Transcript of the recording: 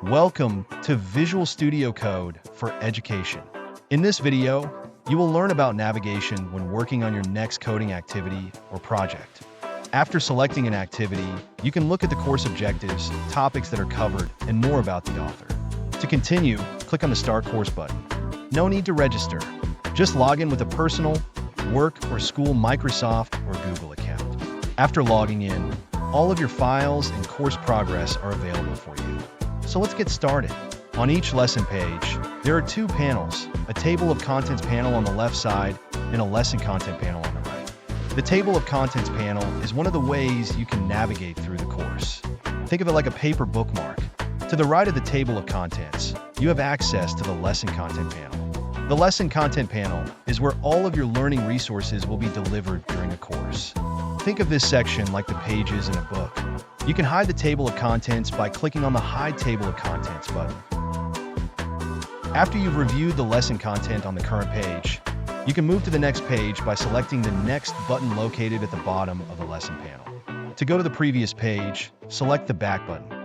Welcome to Visual Studio Code for Education. In this video, you will learn about navigation when working on your next coding activity or project. After selecting an activity, you can look at the course objectives, topics that are covered, and more about the author. To continue, click on the Start Course button. No need to register. Just log in with a personal, work, or school Microsoft or Google account. After logging in, all of your files and course progress are available for you. So let's get started. On each lesson page, there are two panels, a table of contents panel on the left side and a lesson content panel on the right. The table of contents panel is one of the ways you can navigate through the course. Think of it like a paper bookmark. To the right of the table of contents, you have access to the lesson content panel. The lesson content panel is where all of your learning resources will be delivered during a course. Think of this section like the pages in a book. You can hide the table of contents by clicking on the Hide Table of Contents button. After you've reviewed the lesson content on the current page, you can move to the next page by selecting the Next button located at the bottom of the lesson panel. To go to the previous page, select the Back button.